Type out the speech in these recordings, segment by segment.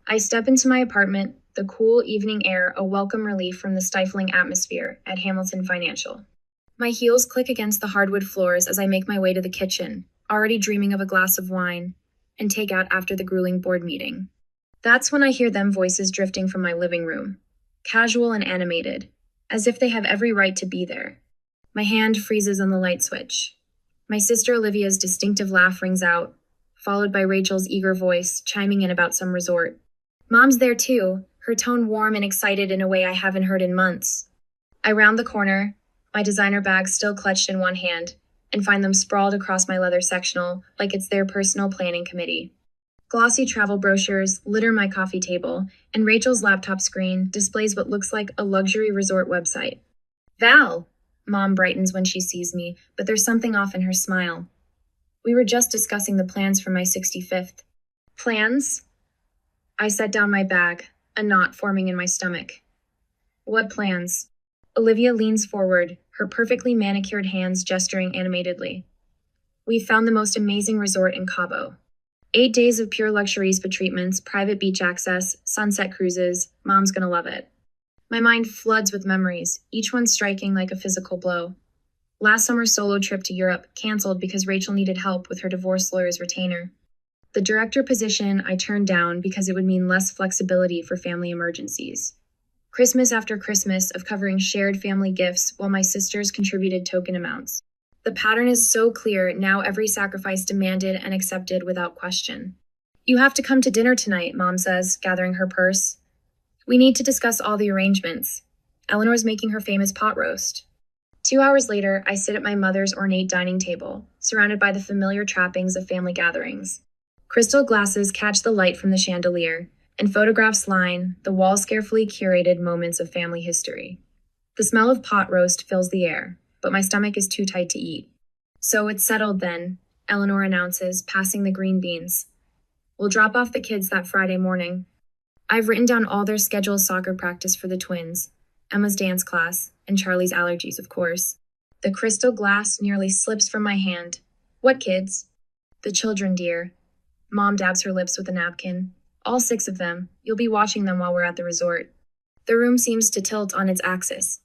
I step into my apartment, the cool evening air a welcome relief from the stifling atmosphere at Hamilton Financial. My heels click against the hardwood floors as I make my way to the kitchen, already dreaming of a glass of wine, and take out after the grueling board meeting. That's when I hear them voices drifting from my living room, casual and animated, as if they have every right to be there. My hand freezes on the light switch. My sister Olivia's distinctive laugh rings out, followed by Rachel's eager voice chiming in about some resort. Mom's there too, her tone warm and excited in a way I haven't heard in months. I round the corner, my designer bags still clutched in one hand, and find them sprawled across my leather sectional like it's their personal planning committee. Glossy travel brochures litter my coffee table, and Rachel's laptop screen displays what looks like a luxury resort website. Val! Mom brightens when she sees me, but there's something off in her smile. We were just discussing the plans for my 65th. Plans? I set down my bag, a knot forming in my stomach. What plans? Olivia leans forward, her perfectly manicured hands gesturing animatedly. We've found the most amazing resort in Cabo. 8 days of pure luxury spa treatments, private beach access, sunset cruises. Mom's gonna love it. My mind floods with memories, each one striking like a physical blow. Last summer's solo trip to Europe canceled because Rachel needed help with her divorce lawyer's retainer. The director position I turned down because it would mean less flexibility for family emergencies. Christmas after Christmas of covering shared family gifts while my sisters contributed token amounts. The pattern is so clear, now every sacrifice demanded and accepted without question. You have to come to dinner tonight, Mom says, gathering her purse. We need to discuss all the arrangements. Eleanor's making her famous pot roast. 2 hours later, I sit at my mother's ornate dining table, surrounded by the familiar trappings of family gatherings. Crystal glasses catch the light from the chandelier, and photographs line the walls carefully curated moments of family history. The smell of pot roast fills the air, but my stomach is too tight to eat. So it's settled then, Eleanor announces, passing the green beans. We'll drop off the kids that Friday morning. I've written down all their scheduled soccer practice for the twins, Emma's dance class, and Charlie's allergies, of course. The crystal glass nearly slips from my hand. What kids? The children, dear. Mom dabs her lips with a napkin. All 6 of them. You'll be watching them while we're at the resort. The room seems to tilt on its axis.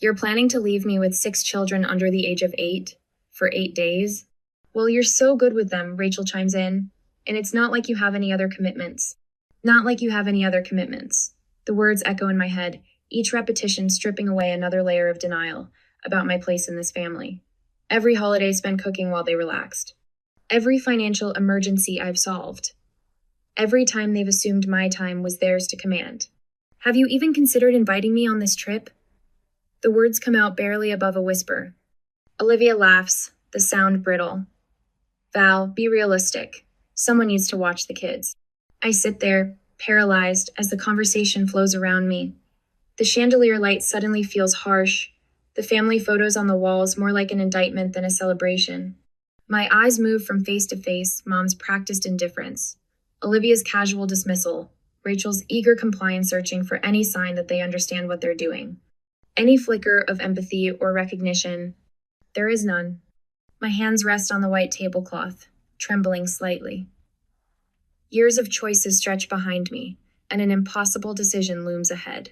You're planning to leave me with 6 children under the age of 8 for 8 days? Well, you're so good with them, Rachel chimes in. And it's not like you have any other commitments. Not like you have any other commitments. The words echo in my head, each repetition stripping away another layer of denial about my place in this family. Every holiday spent cooking while they relaxed. Every financial emergency I've solved. Every time they've assumed my time was theirs to command. Have you even considered inviting me on this trip? The words come out barely above a whisper. Olivia laughs, the sound brittle. Val, be realistic. Someone needs to watch the kids. I sit there, paralyzed, as the conversation flows around me. The chandelier light suddenly feels harsh, the family photos on the walls more like an indictment than a celebration. My eyes move from face to face, Mom's practiced indifference, Olivia's casual dismissal, Rachel's eager compliance searching for any sign that they understand what they're doing. Any flicker of empathy or recognition. There is none. My hands rest on the white tablecloth, trembling slightly. Years of choices stretch behind me, and an impossible decision looms ahead.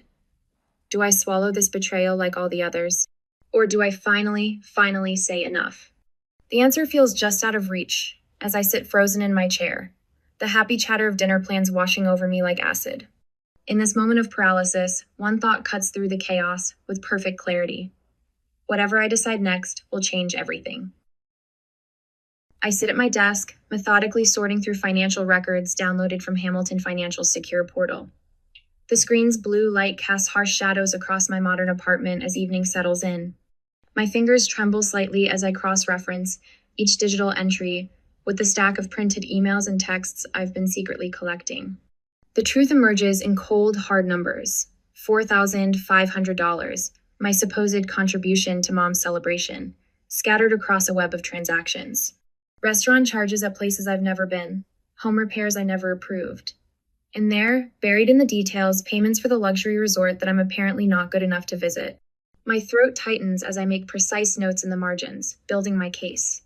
Do I swallow this betrayal like all the others? Or do I finally say enough? The answer feels just out of reach as I sit frozen in my chair, the happy chatter of dinner plans washing over me like acid. In this moment of paralysis, one thought cuts through the chaos with perfect clarity. Whatever I decide next will change everything. I sit at my desk, methodically sorting through financial records downloaded from Hamilton Financial's secure portal. The screen's blue light casts harsh shadows across my modern apartment as evening settles in. My fingers tremble slightly as I cross-reference each digital entry with the stack of printed emails and texts I've been secretly collecting. The truth emerges in cold, hard numbers. $4,500, my supposed contribution to Mom's celebration, scattered across a web of transactions. Restaurant charges at places I've never been, home repairs I never approved. And there, buried in the details, payments for the luxury resort that I'm apparently not good enough to visit. My throat tightens as I make precise notes in the margins, building my case.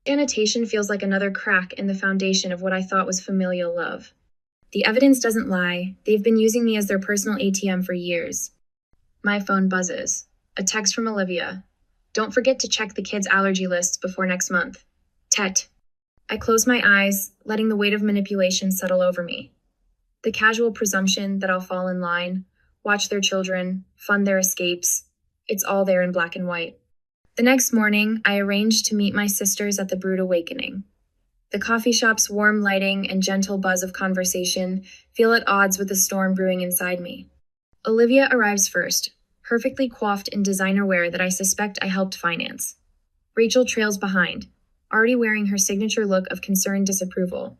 Annotation feels like another crack in the foundation of what I thought was familial love. The evidence doesn't lie. They've been using me as their personal ATM for years. My phone buzzes. A text from Olivia. Don't forget to check the kids' allergy lists before next month. Tet. I close my eyes, letting the weight of manipulation settle over me. The casual presumption that I'll fall in line, watch their children, fund their escapes. It's all there in black and white. The next morning, I arranged to meet my sisters at the Brood Awakening. The coffee shop's warm lighting and gentle buzz of conversation feel at odds with the storm brewing inside me. Olivia arrives first, perfectly coiffed in designer wear that I suspect I helped finance. Rachel trails behind, already wearing her signature look of concerned disapproval.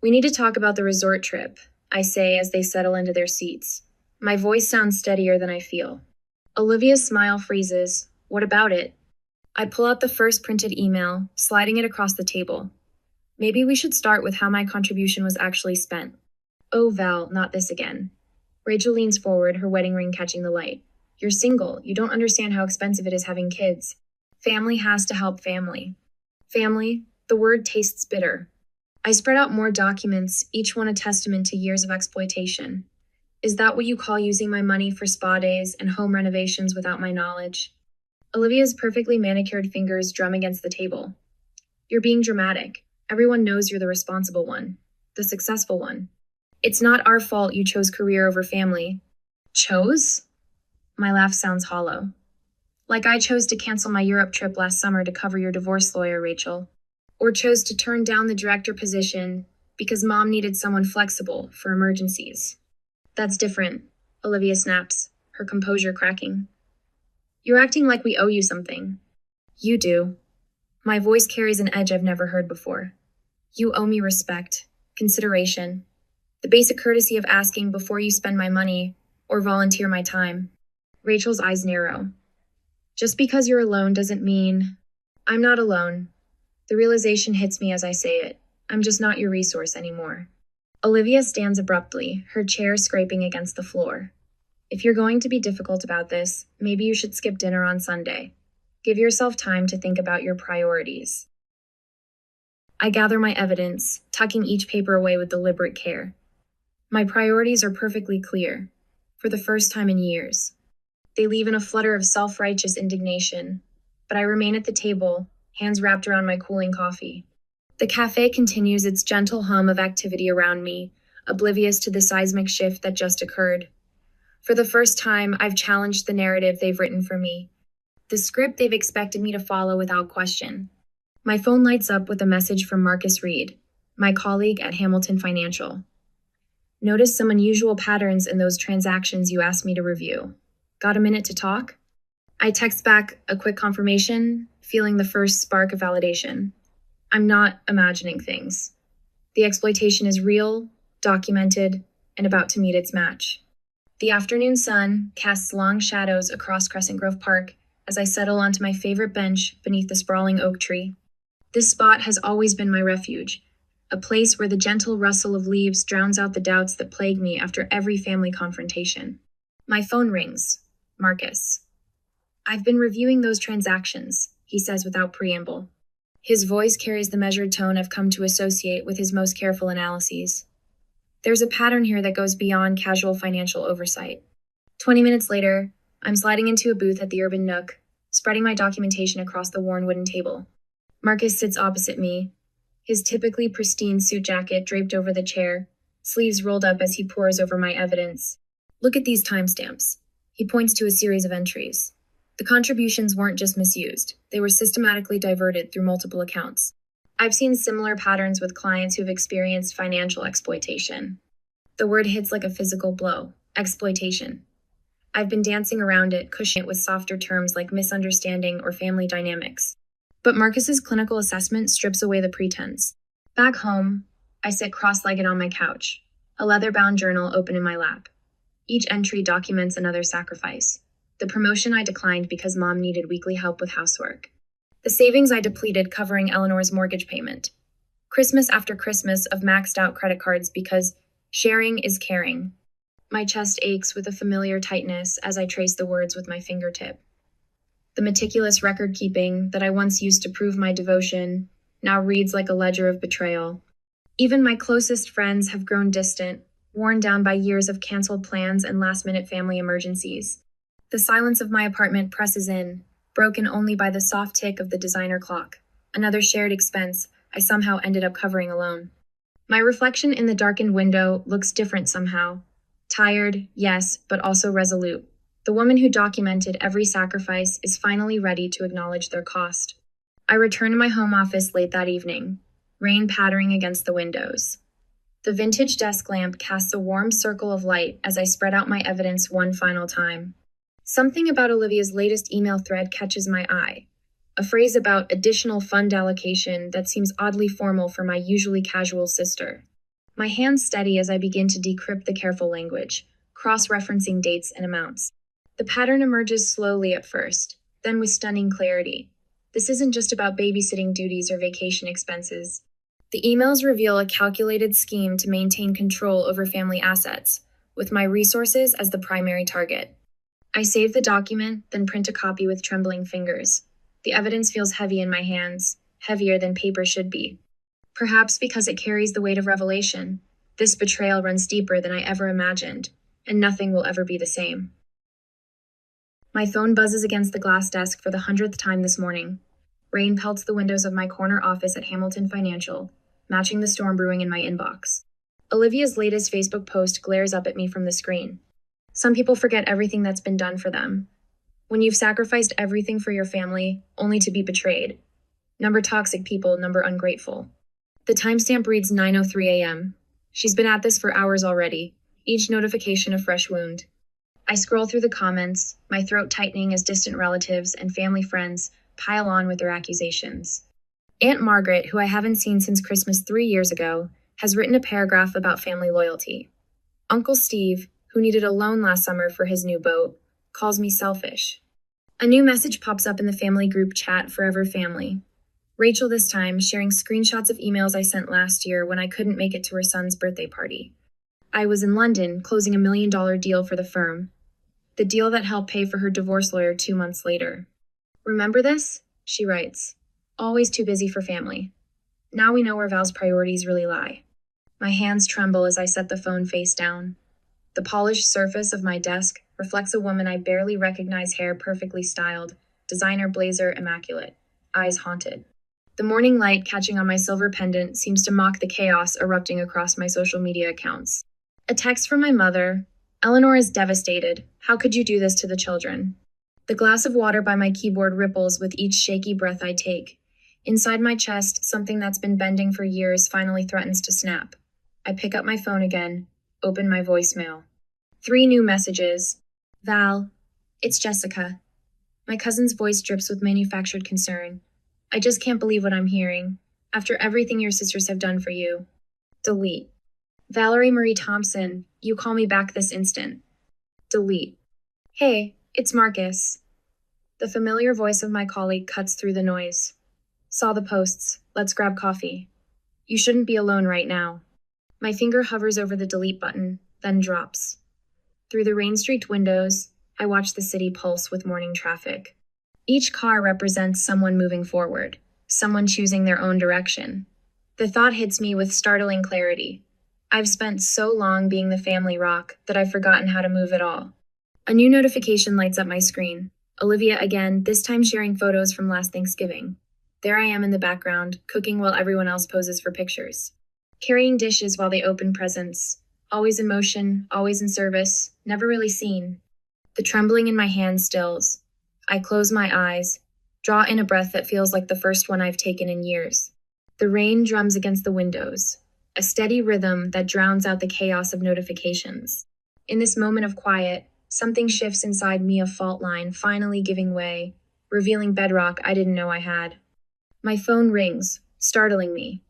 We need to talk about the resort trip, I say as they settle into their seats. My voice sounds steadier than I feel. Olivia's smile freezes. What about it? I pull out the first printed email, sliding it across the table. Maybe we should start with how my contribution was actually spent. Oh, Val, not this again. Rachel leans forward, her wedding ring catching the light. You're single. You don't understand how expensive it is having kids. Family has to help family. Family, the word tastes bitter. I spread out more documents, each one a testament to years of exploitation. Is that what you call using my money for spa days and home renovations without my knowledge? Olivia's perfectly manicured fingers drum against the table. You're being dramatic. Everyone knows you're the responsible one, the successful one. It's not our fault you chose career over family. Chose? My laugh sounds hollow. Like I chose to cancel my Europe trip last summer to cover your divorce lawyer, Rachel. Or chose to turn down the director position because mom needed someone flexible for emergencies. That's different, Olivia snaps, her composure cracking. You're acting like we owe you something. You do. My voice carries an edge I've never heard before. You owe me respect, consideration, the basic courtesy of asking before you spend my money or volunteer my time. Rachel's eyes narrow. Just because you're alone doesn't mean... I'm not alone. The realization hits me as I say it. I'm just not your resource anymore. Olivia stands abruptly, her chair scraping against the floor. If you're going to be difficult about this, maybe you should skip dinner on Sunday. Give yourself time to think about your priorities. I gather my evidence, tucking each paper away with deliberate care. My priorities are perfectly clear, for the first time in years. They leave in a flutter of self-righteous indignation, but I remain at the table, hands wrapped around my cooling coffee. The cafe continues its gentle hum of activity around me, oblivious to the seismic shift that just occurred. For the first time, I've challenged the narrative they've written for me, the script they've expected me to follow without question. My phone lights up with a message from Marcus Reed, my colleague at Hamilton Financial. Noticed some unusual patterns in those transactions you asked me to review. Got a minute to talk? I text back a quick confirmation, feeling the first spark of validation. I'm not imagining things. The exploitation is real, documented, and about to meet its match. The afternoon sun casts long shadows across Crescent Grove Park as I settle onto my favorite bench beneath the sprawling oak tree. This spot has always been my refuge, a place where the gentle rustle of leaves drowns out the doubts that plague me after every family confrontation. My phone rings. Marcus. I've been reviewing those transactions, he says without preamble. His voice carries the measured tone I've come to associate with his most careful analyses. There's a pattern here that goes beyond casual financial oversight. 20 minutes later, I'm sliding into a booth at the Urban Nook, spreading my documentation across the worn wooden table. Marcus sits opposite me, his typically pristine suit jacket draped over the chair, sleeves rolled up as he pores over my evidence. Look at these timestamps. He points to a series of entries. The contributions weren't just misused. They were systematically diverted through multiple accounts. I've seen similar patterns with clients who've experienced financial exploitation. The word hits like a physical blow. Exploitation. I've been dancing around it, cushioning it with softer terms like misunderstanding or family dynamics. But Marcus's clinical assessment strips away the pretense. Back home, I sit cross-legged on my couch, a leather-bound journal open in my lap. Each entry documents another sacrifice. The promotion I declined because mom needed weekly help with housework. The savings I depleted covering Eleanor's mortgage payment. Christmas after Christmas of maxed out credit cards because sharing is caring. My chest aches with a familiar tightness as I trace the words with my fingertip. The meticulous record-keeping that I once used to prove my devotion now reads like a ledger of betrayal. Even my closest friends have grown distant, worn down by years of canceled plans and last-minute family emergencies. The silence of my apartment presses in, broken only by the soft tick of the designer clock, another shared expense I somehow ended up covering alone. My reflection in the darkened window looks different somehow. Tired, yes, but also resolute. The woman who documented every sacrifice is finally ready to acknowledge their cost. I return to my home office late that evening, rain pattering against the windows. The vintage desk lamp casts a warm circle of light as I spread out my evidence one final time. Something about Olivia's latest email thread catches my eye. A phrase about additional fund allocation that seems oddly formal for my usually casual sister. My hands steady as I begin to decrypt the careful language, cross-referencing dates and amounts. The pattern emerges slowly at first, then with stunning clarity. This isn't just about babysitting duties or vacation expenses. The emails reveal a calculated scheme to maintain control over family assets, with my resources as the primary target. I save the document, then print a copy with trembling fingers. The evidence feels heavy in my hands, heavier than paper should be. Perhaps because it carries the weight of revelation, this betrayal runs deeper than I ever imagined, and nothing will ever be the same. My phone buzzes against the glass desk for the 100th time this morning. Rain pelts the windows of my corner office at Hamilton Financial, matching the storm brewing in my inbox. Olivia's latest Facebook post glares up at me from the screen. Some people forget everything that's been done for them. When you've sacrificed everything for your family, only to be betrayed. Number toxic people, number ungrateful. The timestamp reads 9:03 a.m. She's been at this for hours already, each notification a fresh wound. I scroll through the comments, my throat tightening as distant relatives and family friends pile on with their accusations. Aunt Margaret, who I haven't seen since Christmas 3 years ago, has written a paragraph about family loyalty. Uncle Steve, who needed a loan last summer for his new boat, calls me selfish. A new message pops up in the family group chat Forever Family. Rachel this time sharing screenshots of emails I sent last year when I couldn't make it to her son's birthday party. I was in London closing $1 million deal for the firm. The deal that helped pay for her divorce lawyer 2 months later. Remember this? She writes. Always too busy for family. Now we know where Val's priorities really lie. My hands tremble as I set the phone face down. The polished surface of my desk reflects a woman I barely recognize, hair perfectly styled, designer blazer immaculate, eyes haunted. The morning light catching on my silver pendant seems to mock the chaos erupting across my social media accounts. A text from my mother. Eleanor is devastated. How could you do this to the children? The glass of water by my keyboard ripples with each shaky breath I take. Inside my chest, something that's been bending for years finally threatens to snap. I pick up my phone again, open my voicemail. 3 new messages. Val, it's Jessica. My cousin's voice drips with manufactured concern. I just can't believe what I'm hearing. After everything your sisters have done for you. Delete. Valerie Marie Thompson, you call me back this instant. Delete. Hey, it's Marcus. The familiar voice of my colleague cuts through the noise. Saw the posts. Let's grab coffee. You shouldn't be alone right now. My finger hovers over the delete button, then drops. Through the rain-streaked windows, I watch the city pulse with morning traffic. Each car represents someone moving forward, someone choosing their own direction. The thought hits me with startling clarity. I've spent so long being the family rock that I've forgotten how to move at all. A new notification lights up my screen. Olivia again, this time sharing photos from last Thanksgiving. There I am in the background, cooking while everyone else poses for pictures. Carrying dishes while they open presents. Always in motion, always in service, never really seen. The trembling in my hands stills. I close my eyes, draw in a breath that feels like the first one I've taken in years. The rain drums against the windows. A steady rhythm that drowns out the chaos of notifications. In this moment of quiet, something shifts inside me, a fault line finally giving way, revealing bedrock I didn't know I had. My phone rings, startling me.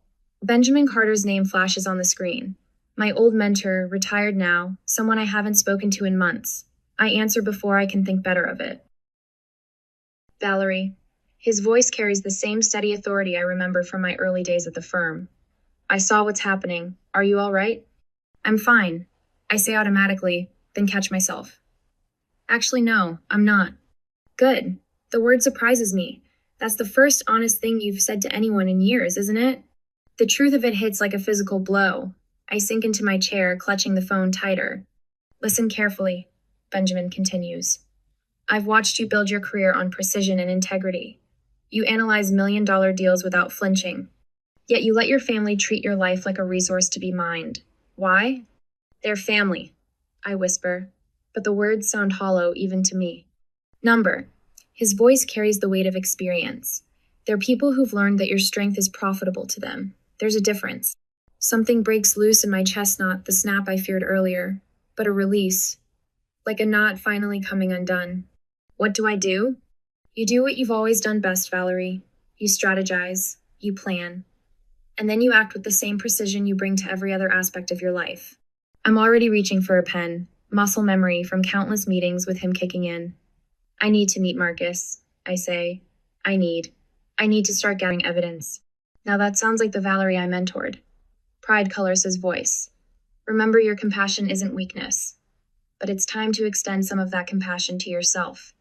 Benjamin Carter's name flashes on the screen. My old mentor, retired now, someone I haven't spoken to in months. I answer before I can think better of it. Valerie. His voice carries the same steady authority I remember from my early days at the firm. I saw what's happening. Are you all right? I'm fine. I say automatically, then catch myself. Actually, no, I'm not. Good. The word surprises me. That's the first honest thing you've said to anyone in years, isn't it? The truth of it hits like a physical blow. I sink into my chair, clutching the phone tighter. Listen carefully, Benjamin continues. I've watched you build your career on precision and integrity. You analyze million-dollar deals without flinching. Yet you let your family treat your life like a resource to be mined. Why? They're family, I whisper, but the words sound hollow even to me. Number. His voice carries the weight of experience. They're people who've learned that your strength is profitable to them. There's a difference. Something breaks loose in my chest knot, the snap I feared earlier, but a release, like a knot finally coming undone. What do I do? You do what you've always done best, Valerie. You strategize, you plan, and then you act with the same precision you bring to every other aspect of your life. I'm already reaching for a pen, muscle memory from countless meetings with him kicking in. I need to meet Marcus, I say. I need to start gathering evidence. Now that sounds like the Valerie I mentored. Pride colors his voice. Remember, your compassion isn't weakness, but it's time to extend some of that compassion to yourself.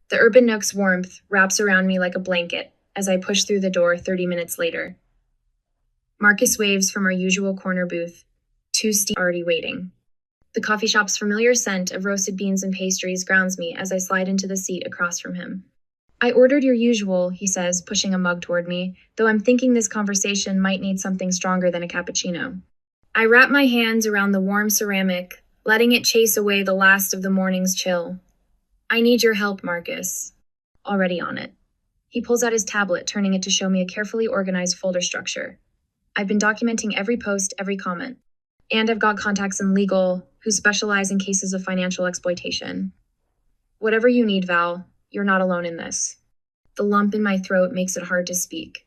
The Urban Nook's warmth wraps around me like a blanket as I push through the door 30 minutes later. Marcus waves from our usual corner booth. 2 Steve already waiting. The coffee shop's familiar scent of roasted beans and pastries grounds me as I slide into the seat across from him. I ordered your usual, he says, pushing a mug toward me, though I'm thinking this conversation might need something stronger than a cappuccino. I wrap my hands around the warm ceramic, letting it chase away the last of the morning's chill. I need your help, Marcus. Already on it. He pulls out his tablet, turning it to show me a carefully organized folder structure. I've been documenting every post, every comment. And I've got contacts in legal who specialize in cases of financial exploitation. Whatever you need, Val, you're not alone in this. The lump in my throat makes it hard to speak.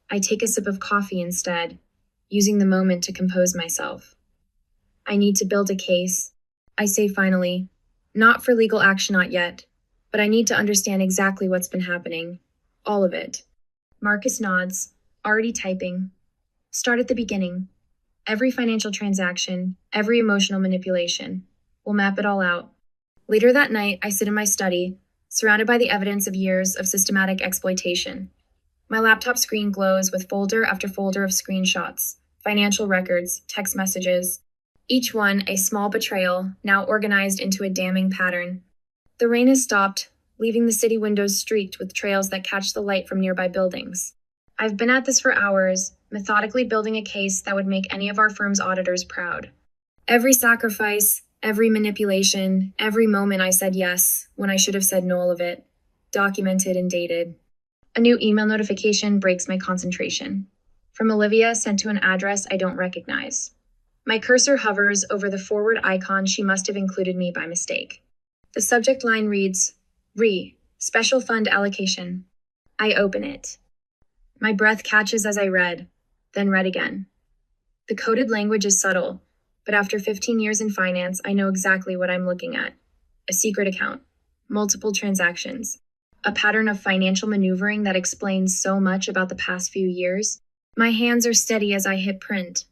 I take a sip of coffee instead, using the moment to compose myself. I need to build a case, I say finally. Not for legal action, not yet, but I need to understand exactly what's been happening. All of it. Marcus nods, already typing. Start at the beginning. Every financial transaction, every emotional manipulation. We'll map it all out. Later that night, I sit in my study, surrounded by the evidence of years of systematic exploitation. My laptop screen glows with folder after folder of screenshots, financial records, text messages, each one a small betrayal, now organized into a damning pattern. The rain has stopped, leaving the city windows streaked with trails that catch the light from nearby buildings. I've been at this for hours, methodically building a case that would make any of our firm's auditors proud. Every sacrifice, every manipulation, every moment I said yes when I should have said no, all of it, documented and dated. A new email notification breaks my concentration. From Olivia, sent to an address I don't recognize. My cursor hovers over the forward icon. She must have included me by mistake. The subject line reads, Special Fund Allocation. I open it. My breath catches as I read, then read again. The coded language is subtle, but after 15 years in finance, I know exactly what I'm looking at. A secret account, multiple transactions, a pattern of financial maneuvering that explains so much about the past few years. My hands are steady as I hit print.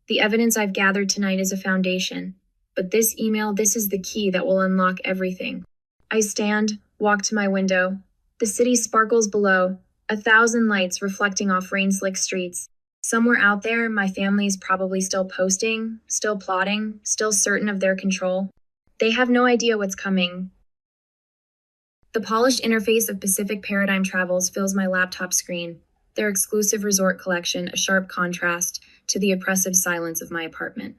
The evidence I've gathered tonight is a foundation, but this email, this is the key that will unlock everything. I stand, walk to my window. The city sparkles below, 1,000 lights reflecting off rain-slick streets. Somewhere out there, my family's probably still posting, still plotting, still certain of their control. They have no idea what's coming. The polished interface of Pacific Paradigm Travels fills my laptop screen, their exclusive resort collection a sharp contrast to the oppressive silence of my apartment.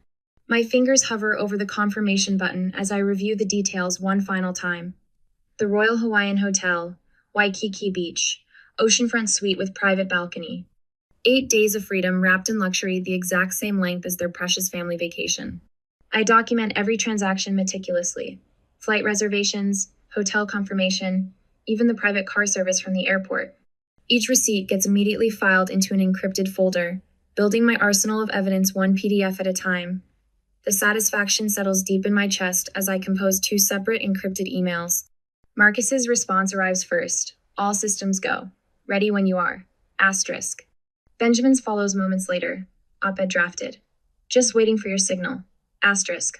My fingers hover over the confirmation button as I review the details one final time. The Royal Hawaiian Hotel, Waikiki Beach, oceanfront suite with private balcony. 8 days of freedom wrapped in luxury, the exact same length as their precious family vacation. I document every transaction meticulously. Flight reservations, hotel confirmation, even the private car service from the airport. Each receipt gets immediately filed into an encrypted folder, building my arsenal of evidence one PDF at a time. The satisfaction settles deep in my chest as I compose 2 separate encrypted emails. Marcus's response arrives first. All systems go. Ready when you are. Asterisk. Benjamin's follows moments later. Op-ed drafted. Just waiting for your signal. Asterisk.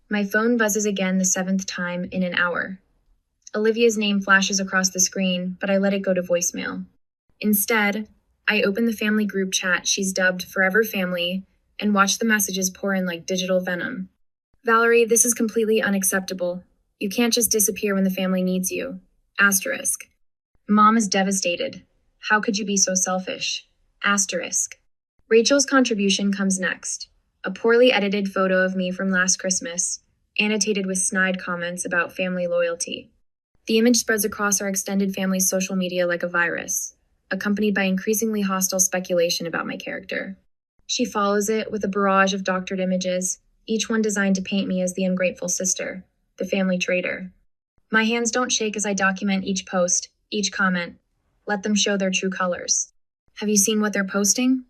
My phone buzzes again the 7th time in an hour. Olivia's name flashes across the screen, but I let it go to voicemail. Instead, I open the family group chat she's dubbed Forever Family and watch the messages pour in like digital venom. Valerie, this is completely unacceptable. You can't just disappear when the family needs you. Asterisk. Mom is devastated. How could you be so selfish? Asterisk. Rachel's contribution comes next. A poorly edited photo of me from last Christmas, annotated with snide comments about family loyalty. The image spreads across our extended family's social media like a virus, accompanied by increasingly hostile speculation about my character. She follows it with a barrage of doctored images, each one designed to paint me as the ungrateful sister, the family traitor. My hands don't shake as I document each post, each comment. Let them show their true colors. Have you seen what they're posting?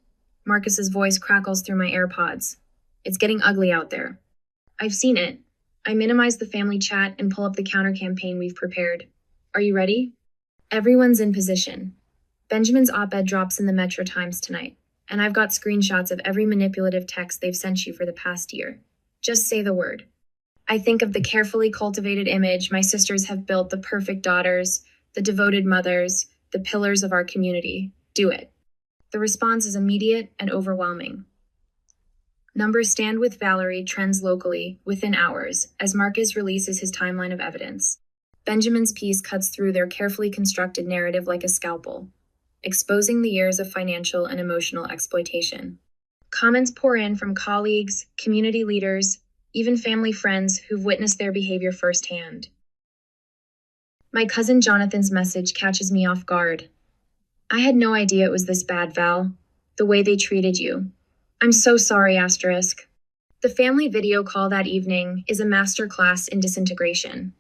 Marcus's voice crackles through my AirPods. It's getting ugly out there. I've seen it. I minimize the family chat and pull up the counter campaign we've prepared. Are you ready? Everyone's in position. Benjamin's op-ed drops in the Metro Times tonight, and I've got screenshots of every manipulative text they've sent you for the past year. Just say the word. I think of the carefully cultivated image my sisters have built, the perfect daughters, the devoted mothers, the pillars of our community. Do it. The response is immediate and overwhelming. Numbers stand with Valerie trends locally within hours as Marcus releases his timeline of evidence. Benjamin's piece cuts through their carefully constructed narrative like a scalpel, exposing the years of financial and emotional exploitation. Comments pour in from colleagues, community leaders, even family friends who've witnessed their behavior firsthand. My cousin Jonathan's message catches me off guard. I had no idea it was this bad, Val. The way they treated you. I'm so sorry, asterisk. The family video call that evening is a masterclass in disintegration.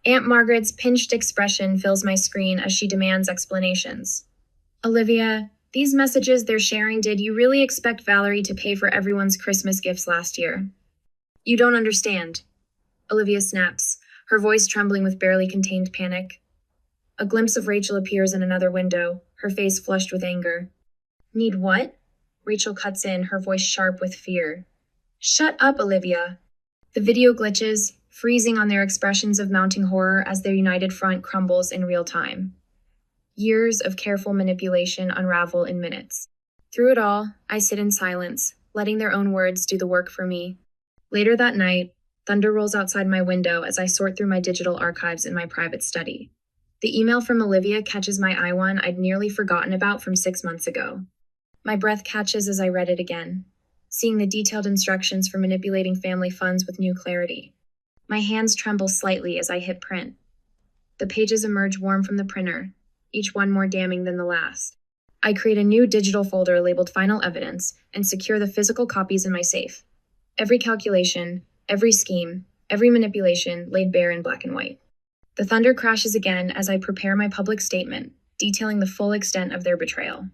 Aunt Margaret's pinched expression fills my screen as she demands explanations. Olivia, these messages they're sharing, did you really expect Valerie to pay for everyone's Christmas gifts last year? You don't understand. Olivia snaps, her voice trembling with barely contained panic. A glimpse of Rachel appears in another window, her face flushed with anger. Need what? Rachel cuts in, her voice sharp with fear. Shut up, Olivia. The video glitches, freezing on their expressions of mounting horror as their united front crumbles in real time. Years of careful manipulation unravel in minutes. Through it all, I sit in silence, letting their own words do the work for me. Later that night, thunder rolls outside my window as I sort through my digital archives in my private study. The email from Olivia catches my eye, one I'd nearly forgotten about from 6 months ago. My breath catches as I read it again, seeing the detailed instructions for manipulating family funds with new clarity. My hands tremble slightly as I hit print. The pages emerge warm from the printer, each one more damning than the last. I create a new digital folder labeled Final Evidence and secure the physical copies in my safe. Every calculation, every scheme, every manipulation laid bare in black and white. The thunder crashes again as I prepare my public statement, detailing the full extent of their betrayal.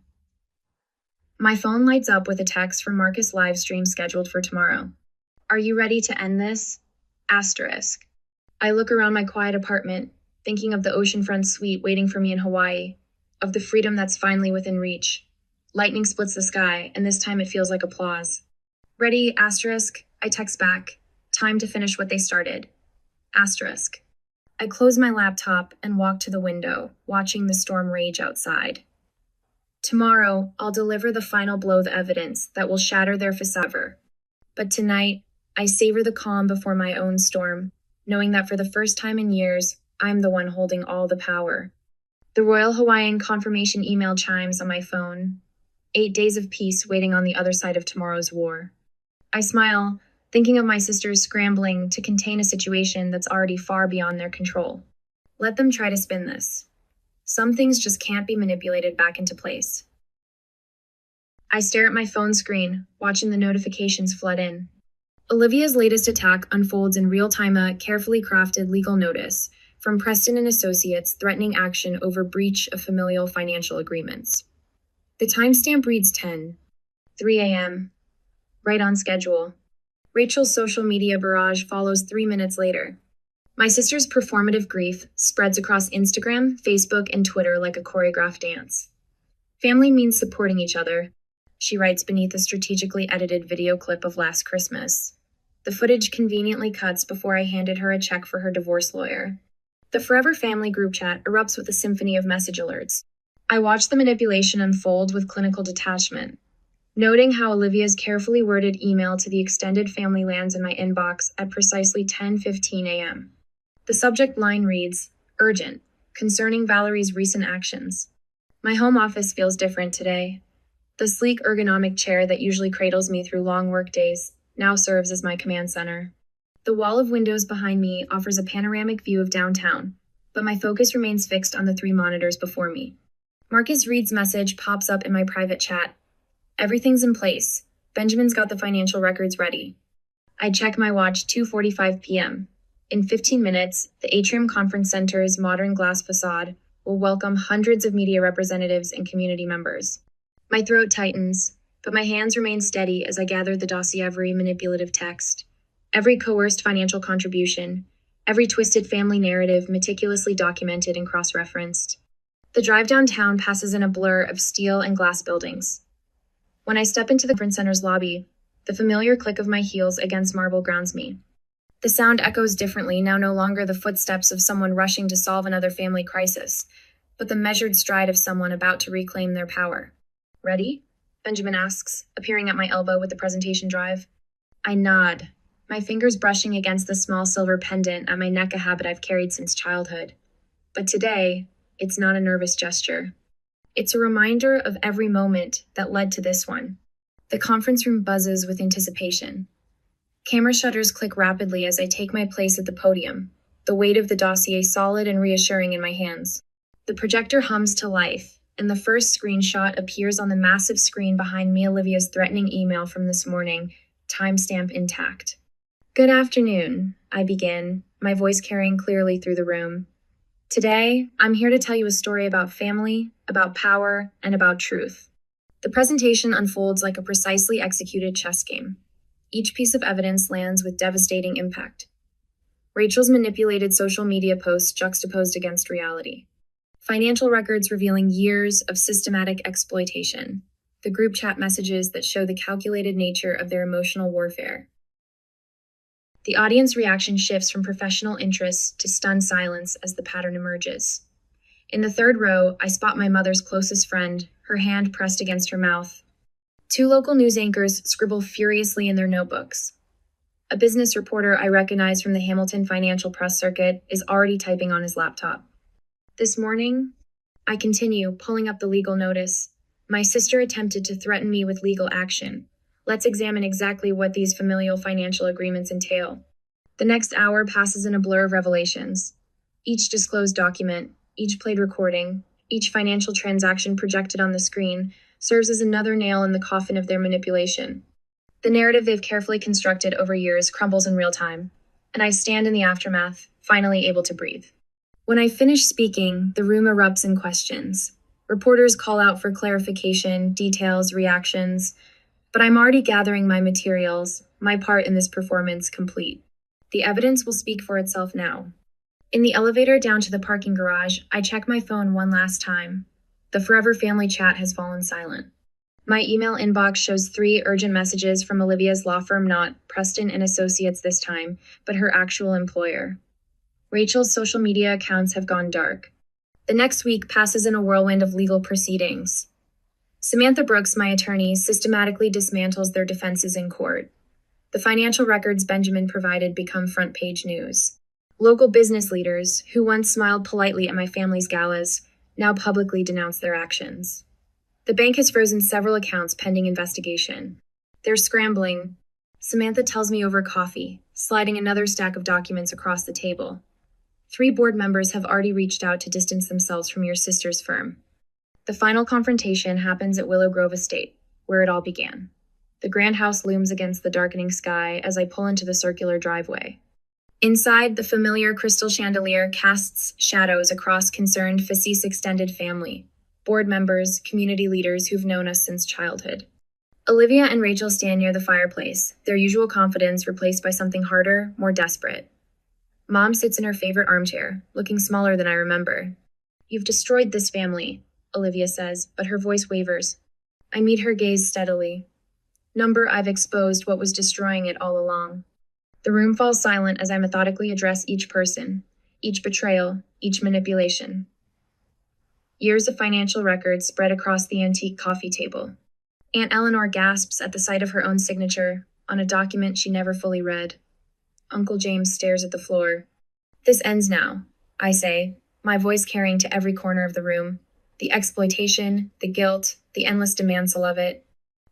My phone lights up with a text from Marcus' live stream scheduled for tomorrow. Are you ready to end this? Asterisk. I look around my quiet apartment, thinking of the oceanfront suite waiting for me in Hawaii, of the freedom that's finally within reach. Lightning splits the sky, and this time it feels like applause. Ready, asterisk? I text back. Time to finish what they started. Asterisk. I close my laptop and walk to the window, watching the storm rage outside. Tomorrow, I'll deliver the final blow of evidence that will shatter their facade. But tonight, I savor the calm before my own storm, knowing that for the first time in years, I'm the one holding all the power. The Royal Hawaiian confirmation email chimes on my phone. 8 days of peace waiting on the other side of tomorrow's war. I smile, thinking of my sisters scrambling to contain a situation that's already far beyond their control. Let them try to spin this. Some things just can't be manipulated back into place. I stare at my phone screen, watching the notifications flood in. Olivia's latest attack unfolds in real time, a carefully crafted legal notice from Preston and Associates threatening action over breach of familial financial agreements. The timestamp reads 10:03 a.m., right on schedule. Rachel's social media barrage follows 3 minutes later. My sister's performative grief spreads across Instagram, Facebook, and Twitter like a choreographed dance. Family means supporting each other, she writes beneath a strategically edited video clip of last Christmas. The footage conveniently cuts before I handed her a check for her divorce lawyer. The Forever Family group chat erupts with a symphony of message alerts. I watch the manipulation unfold with clinical detachment. noting how Olivia's carefully worded email to the extended family lands in my inbox at precisely 10:15 a.m. The subject line reads, "Urgent, concerning Valerie's recent actions." My home office feels different today. The sleek ergonomic chair that usually cradles me through long work days now serves as my command center. The wall of windows behind me offers a panoramic view of downtown, but my focus remains fixed on the 3 monitors before me. Marcus Reed's message pops up in my private chat. "Everything's in place. Benjamin's got the financial records ready." I check my watch, 2:45 p.m. In 15 minutes, the Atrium Conference Center's modern glass facade will welcome hundreds of media representatives and community members. My throat tightens, but my hands remain steady as I gather the dossier of every manipulative text, every coerced financial contribution, every twisted family narrative meticulously documented and cross-referenced. The drive downtown passes in a blur of steel and glass buildings. When I step into the conference center's lobby, the familiar click of my heels against marble grounds me. The sound echoes differently, now no longer the footsteps of someone rushing to solve another family crisis, but the measured stride of someone about to reclaim their power. "Ready?" Benjamin asks, appearing at my elbow with the presentation drive. I nod, my fingers brushing against the small silver pendant at my neck, a habit I've carried since childhood. But today, it's not a nervous gesture. It's a reminder of every moment that led to this one. The conference room buzzes with anticipation. Camera shutters click rapidly as I take my place at the podium, the weight of the dossier solid and reassuring in my hands. The projector hums to life, and the first screenshot appears on the massive screen behind me, Olivia's threatening email from this morning, timestamp intact. "Good afternoon," I begin, my voice carrying clearly through the room. "Today, I'm here to tell you a story about family, about power, and about truth." The presentation unfolds like a precisely executed chess game. Each piece of evidence lands with devastating impact. Rachel's manipulated social media posts juxtaposed against reality. Financial records revealing years of systematic exploitation. The group chat messages that show the calculated nature of their emotional warfare. The audience reaction shifts from professional interest to stunned silence as the pattern emerges. In the third row, I spot my mother's closest friend, her hand pressed against her mouth. 2 local news anchors scribble furiously in their notebooks. A business reporter I recognize from the Hamilton financial press circuit is already typing on his laptop. This morning, I continue, pulling up the legal notice. My sister attempted to threaten me with legal action. Let's examine exactly what these familial financial agreements entail. The next hour passes in a blur of revelations. Each disclosed document, each played recording, each financial transaction projected on the screen serves as another nail in the coffin of their manipulation. The narrative they've carefully constructed over years crumbles in real time, and I stand in the aftermath, finally able to breathe. When I finish speaking, the room erupts in questions. Reporters call out for clarification, details, reactions, but I'm already gathering my materials, my part in this performance complete. The evidence will speak for itself now. In the elevator down to the parking garage, I check my phone one last time. The forever family chat has fallen silent. My email inbox shows 3 urgent messages from Olivia's law firm, not Preston and Associates this time, but her actual employer. Rachel's social media accounts have gone dark. The next week passes in a whirlwind of legal proceedings. Samantha Brooks, my attorney, systematically dismantles their defenses in court. The financial records Benjamin provided become front-page news. Local business leaders, who once smiled politely at my family's galas, now publicly denounce their actions. The bank has frozen several accounts pending investigation. They're scrambling. Samantha tells me over coffee, sliding another stack of documents across the table. 3 board members have already reached out to distance themselves from your sister's firm. The final confrontation happens at Willow Grove Estate, where it all began. The grand house looms against the darkening sky as I pull into the circular driveway. Inside, the familiar crystal chandelier casts shadows across concerned Facis extended family, board members, community leaders who've known us since childhood. Olivia and Rachel stand near the fireplace, their usual confidence replaced by something harder, more desperate. Mom sits in her favorite armchair, looking smaller than I remember. "You've destroyed this family," Olivia says, but her voice wavers. I meet her gaze steadily. Number, I've exposed what was destroying it all along. The room falls silent as I methodically address each person, each betrayal, each manipulation. Years of financial records spread across the antique coffee table. Aunt Eleanor gasps at the sight of her own signature on a document she never fully read. Uncle James stares at the floor. This ends now, I say, my voice carrying to every corner of the room. The exploitation, the guilt, the endless demands of it.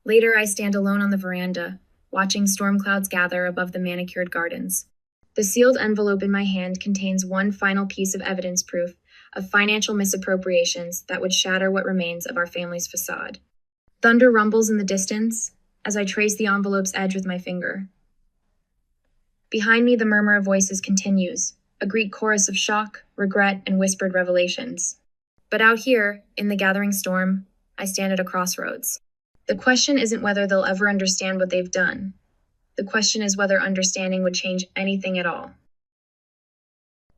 Later, I stand alone on the veranda, watching storm clouds gather above the manicured gardens. The sealed envelope in my hand contains one final piece of evidence proof of financial misappropriations that would shatter what remains of our family's facade. Thunder rumbles in the distance as I trace the envelope's edge with my finger. Behind me, the murmur of voices continues, a Greek chorus of shock, regret, and whispered revelations. But out here, in the gathering storm, I stand at a crossroads. The question isn't whether they'll ever understand what they've done. The question is whether understanding would change anything at all.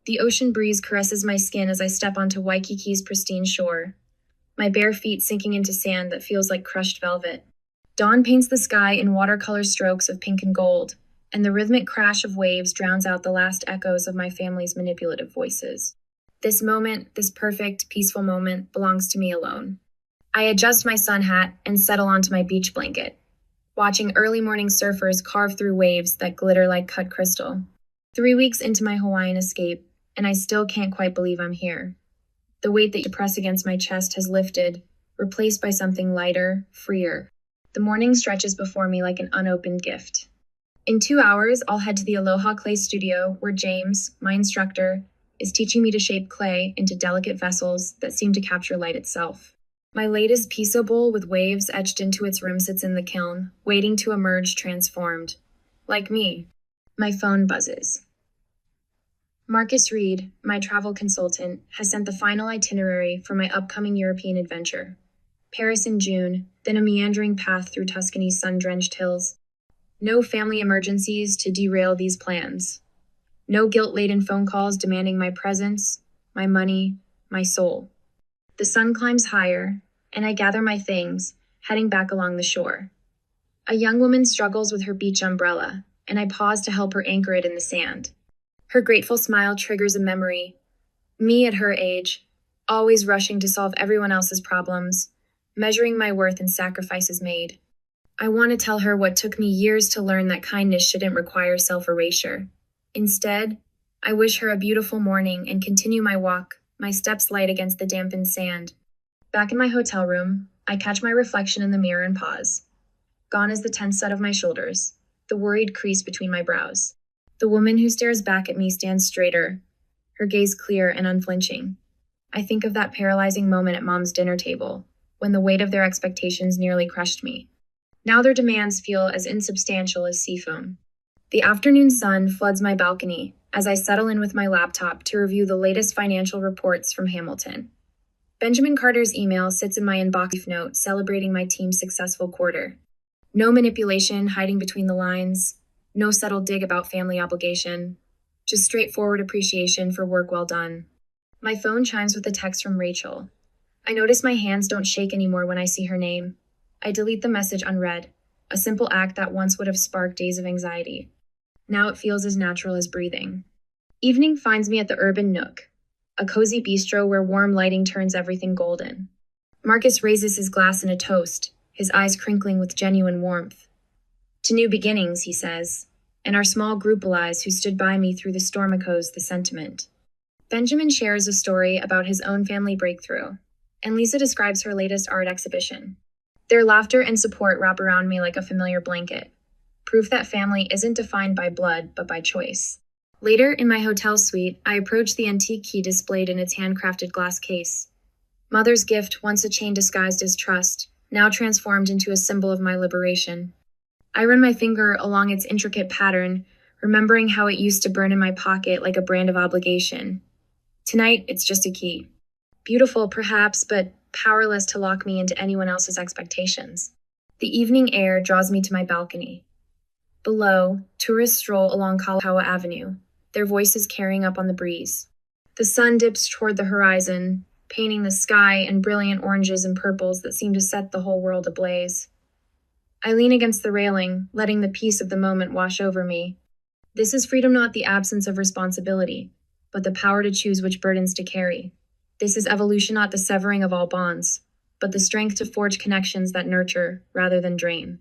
The ocean breeze caresses my skin as I step onto Waikiki's pristine shore, my bare feet sinking into sand that feels like crushed velvet. Dawn paints the sky in watercolor strokes of pink and gold, and the rhythmic crash of waves drowns out the last echoes of my family's manipulative voices. This moment, this perfect, peaceful moment, belongs to me alone. I adjust my sun hat and settle onto my beach blanket, watching early morning surfers carve through waves that glitter like cut crystal. 3 weeks into my Hawaiian escape, and I still can't quite believe I'm here. The weight that you press against my chest has lifted, replaced by something lighter, freer. The morning stretches before me like an unopened gift. In 2 hours, I'll head to the Aloha Clay Studio, where James, my instructor, is teaching me to shape clay into delicate vessels that seem to capture light itself. My latest piso bowl with waves etched into its rim sits in the kiln, waiting to emerge transformed. Like me. My phone buzzes. Marcus Reed, my travel consultant, has sent the final itinerary for my upcoming European adventure. Paris in June, then a meandering path through Tuscany's sun-drenched hills. No family emergencies to derail these plans. No guilt-laden phone calls demanding my presence, my money, my soul. The sun climbs higher, and I gather my things, heading back along the shore. A young woman struggles with her beach umbrella, and I pause to help her anchor it in the sand. Her grateful smile triggers a memory. Me at her age, always rushing to solve everyone else's problems, measuring my worth in sacrifices made. I want to tell her what took me years to learn, that kindness shouldn't require self-erasure. Instead, I wish her a beautiful morning and continue my walk, my steps light against the dampened sand. Back in my hotel room, I catch my reflection in the mirror and pause. Gone is the tense set of my shoulders, the worried crease between my brows. The woman who stares back at me stands straighter, her gaze clear and unflinching. I think of that paralyzing moment at Mom's dinner table, when the weight of their expectations nearly crushed me. Now their demands feel as insubstantial as sea foam. The afternoon sun floods my balcony as I settle in with my laptop to review the latest financial reports from Hamilton. Benjamin Carter's email sits in my inbox note celebrating my team's successful quarter. No manipulation hiding between the lines, no subtle dig about family obligation, just straightforward appreciation for work well done. My phone chimes with a text from Rachel. I notice my hands don't shake anymore when I see her name. I delete the message unread, a simple act that once would have sparked days of anxiety. Now it feels as natural as breathing. Evening finds me at the Urban Nook, a cozy bistro where warm lighting turns everything golden. Marcus raises his glass in a toast, his eyes crinkling with genuine warmth. To new beginnings, he says, and our small group allies who stood by me through the storm echoes the sentiment. Benjamin shares a story about his own family breakthrough, and Lisa describes her latest art exhibition. Their laughter and support wrap around me like a familiar blanket, proof that family isn't defined by blood but by choice. Later, in my hotel suite, I approach the antique key displayed in its handcrafted glass case. Mother's gift, once a chain disguised as trust, now transformed into a symbol of my liberation. I run my finger along its intricate pattern, remembering how it used to burn in my pocket like a brand of obligation. Tonight, it's just a key. Beautiful, perhaps, but powerless to lock me into anyone else's expectations. The evening air draws me to my balcony. Below, tourists stroll along Kalakaua Avenue, their voices carrying up on the breeze. The sun dips toward the horizon, painting the sky in brilliant oranges and purples that seem to set the whole world ablaze. I lean against the railing, letting the peace of the moment wash over me. This is freedom, not the absence of responsibility, but the power to choose which burdens to carry. This is evolution, not the severing of all bonds, but the strength to forge connections that nurture rather than drain.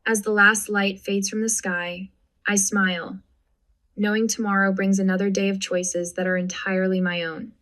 As the last light fades from the sky, I smile, knowing tomorrow brings another day of choices that are entirely my own.